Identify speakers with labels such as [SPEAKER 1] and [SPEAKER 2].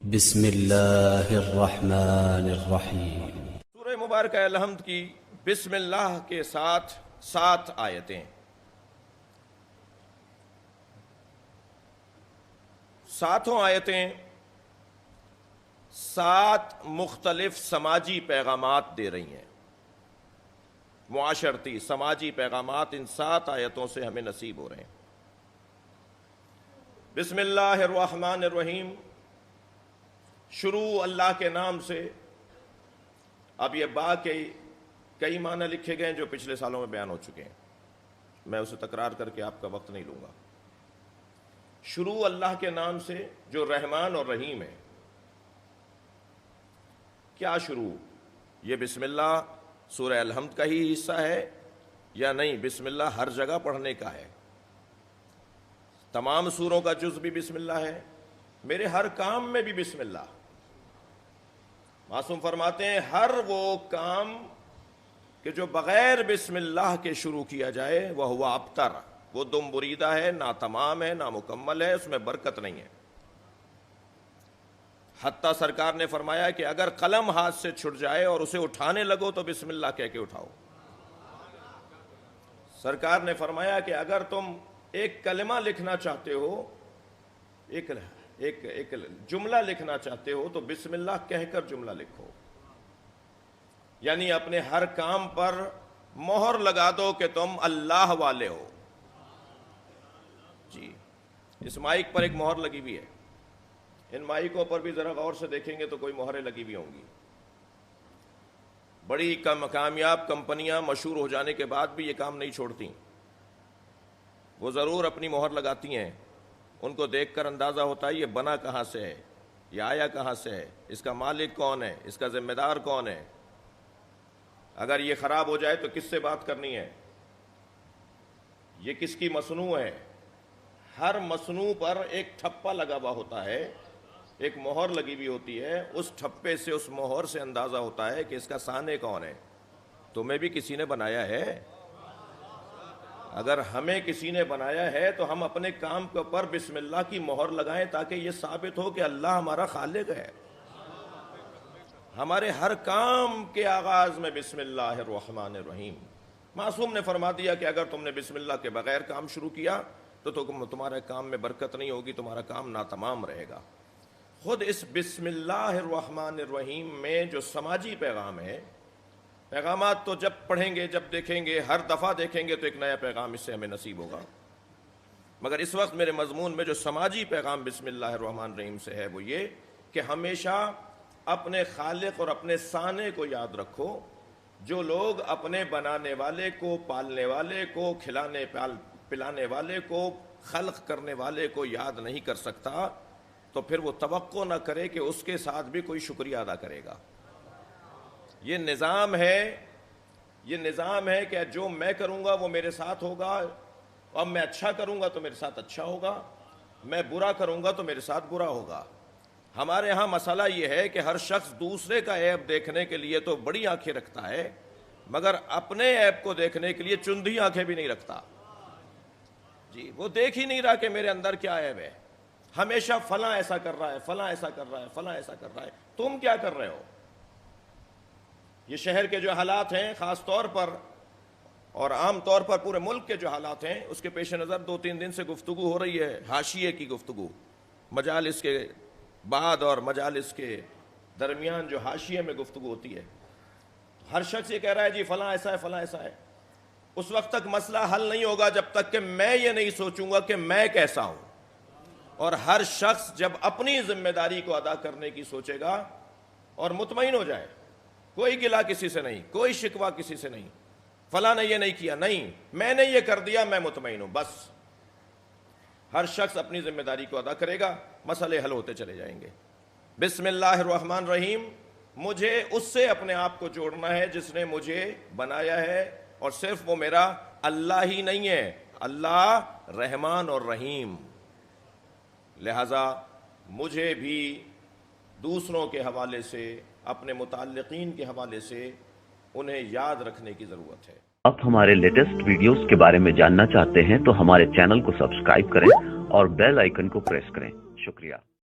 [SPEAKER 1] بسم اللہ الرحمن الرحیم۔
[SPEAKER 2] سورہ مبارکہ الحمد کی بسم اللہ کے ساتھ 7 آیتیں، 7 آیتیں 7 مختلف سماجی پیغامات دے رہی ہیں، معاشرتی سماجی پیغامات ان 7 آیتوں سے ہمیں نصیب ہو رہے ہیں۔ بسم اللہ الرحمن الرحیم، شروع اللہ کے نام سے۔ اب یہ با کے کئی معنی لکھے گئے ہیں جو پچھلے سالوں میں بیان ہو چکے ہیں، میں اسے تکرار کر کے آپ کا وقت نہیں لوں گا۔ شروع اللہ کے نام سے جو رحمان اور رحیم ہے۔ کیا شروع؟ یہ بسم اللہ سورہ الحمد کا ہی حصہ ہے یا نہیں؟ بسم اللہ ہر جگہ پڑھنے کا ہے، تمام سوروں کا جز بھی بسم اللہ ہے، میرے ہر کام میں بھی بسم اللہ۔ معصوم فرماتے ہیں ہر وہ کام کہ جو بغیر بسم اللہ کے شروع کیا جائے وہ ہوا ابتر، وہ دم بریدہ ہے، ناتمام ہے، نامکمل ہے، اس میں برکت نہیں ہے۔ حتیٰ سرکار نے فرمایا کہ اگر قلم ہاتھ سے چھٹ جائے اور اسے اٹھانے لگو تو بسم اللہ کہہ کے اٹھاؤ۔ سرکار نے فرمایا کہ اگر تم ایک کلمہ لکھنا چاہتے ہو، ایک جملہ لکھنا چاہتے ہو تو بسم اللہ کہہ کر جملہ لکھو، یعنی اپنے ہر کام پر مہر لگا دو کہ تم اللہ والے ہو۔ جی، اس مائک پر ایک مہر لگی ہوئی ہے، ان مائکوں پر بھی ذرا غور سے دیکھیں گے تو کوئی مہریں لگی ہوئی ہوں گی۔ بڑی کامیاب کمپنیاں مشہور ہو جانے کے بعد بھی یہ کام نہیں چھوڑتی، وہ ضرور اپنی مہر لگاتی ہیں۔ ان کو دیکھ کر اندازہ ہوتا ہے یہ بنا کہاں سے ہے، یہ آیا کہاں سے ہے، اس کا مالک کون ہے، اس کا ذمہ دار کون ہے، اگر یہ خراب ہو جائے تو کس سے بات کرنی ہے، یہ کس کی مصنوع ہے۔ ہر مصنوع پر ایک ٹھپا لگا ہوا ہوتا ہے، ایک مہر لگی ہوئی ہوتی ہے، اس ٹھپے سے، اس مہر سے اندازہ ہوتا ہے کہ اس کا صانع کون ہے۔ تمہیں بھی کسی نے بنایا ہے، اگر ہمیں کسی نے بنایا ہے تو ہم اپنے کام کے اوپر بسم اللہ کی مہر لگائیں تاکہ یہ ثابت ہو کہ اللہ ہمارا خالق ہے۔ ہمارے ہر کام کے آغاز میں بسم اللہ الرحمن الرحیم۔ معصوم نے فرما دیا کہ اگر تم نے بسم اللہ کے بغیر کام شروع کیا تو تمہارے کام میں برکت نہیں ہوگی، تمہارا کام ناتمام رہے گا۔ خود اس بسم اللہ الرحمن الرحیم میں جو سماجی پیغام ہے، پیغامات تو جب پڑھیں گے، جب دیکھیں گے، ہر دفعہ دیکھیں گے تو ایک نیا پیغام اس سے ہمیں نصیب ہوگا، مگر اس وقت میرے مضمون میں جو سماجی پیغام بسم اللہ الرحمن الرحیم سے ہے وہ یہ کہ ہمیشہ اپنے خالق اور اپنے صانع کو یاد رکھو۔ جو لوگ اپنے بنانے والے کو، پالنے والے کو، کھلانے پلانے والے کو، خلق کرنے والے کو یاد نہیں کر سکتا تو پھر وہ توقع نہ کرے کہ اس کے ساتھ بھی کوئی شکریہ ادا کرے گا۔ یہ نظام ہے کہ جو میں کروں گا وہ میرے ساتھ ہوگا، اب میں اچھا کروں گا تو میرے ساتھ اچھا ہوگا، میں برا کروں گا تو میرے ساتھ برا ہوگا۔ ہمارے ہاں مسئلہ یہ ہے کہ ہر شخص دوسرے کا عیب دیکھنے کے لیے تو بڑی آنکھیں رکھتا ہے، مگر اپنے عیب کو دیکھنے کے لیے چندھی آنکھیں بھی نہیں رکھتا۔ جی، وہ دیکھ ہی نہیں رہا کہ میرے اندر کیا عیب ہے، ہمیشہ فلاں ایسا کر رہا ہے، فلاں ایسا کر رہا ہے، فلاں ایسا کر رہا ہے، تم کیا کر رہے ہو؟ یہ شہر کے جو حالات ہیں خاص طور پر اور عام طور پر پورے ملک کے جو حالات ہیں اس کے پیش نظر 2-3 دن سے گفتگو ہو رہی ہے، حاشیے کی گفتگو، مجالس کے بعد اور مجالس کے درمیان جو حاشیے میں گفتگو ہوتی ہے، ہر شخص یہ کہہ رہا ہے جی فلاں ایسا ہے، فلاں ایسا ہے۔ اس وقت تک مسئلہ حل نہیں ہوگا جب تک کہ میں یہ نہیں سوچوں گا کہ میں کیسا ہوں، اور ہر شخص جب اپنی ذمہ داری کو ادا کرنے کی سوچے گا اور مطمئن ہو جائے، کوئی گلہ کسی سے نہیں، کوئی شکوہ کسی سے نہیں، فلاں نے یہ نہیں کیا، نہیں میں نے یہ کر دیا، میں مطمئن ہوں، بس ہر شخص اپنی ذمہ داری کو ادا کرے گا، مسئلے حل ہوتے چلے جائیں گے۔ بسم اللہ الرحمن الرحیم، مجھے اس سے اپنے آپ کو جوڑنا ہے جس نے مجھے بنایا ہے، اور صرف وہ میرا اللہ ہی نہیں ہے، اللہ رحمان اور رحیم، لہذا مجھے بھی دوسروں کے حوالے سے، اپنے متعلقین کے حوالے سے انہیں یاد رکھنے کی ضرورت ہے۔
[SPEAKER 3] آپ ہمارے لیٹسٹ ویڈیوز کے بارے میں جاننا چاہتے ہیں تو ہمارے چینل کو سبسکرائب کریں اور بیل آئیکن کو پریس کریں۔ شکریہ۔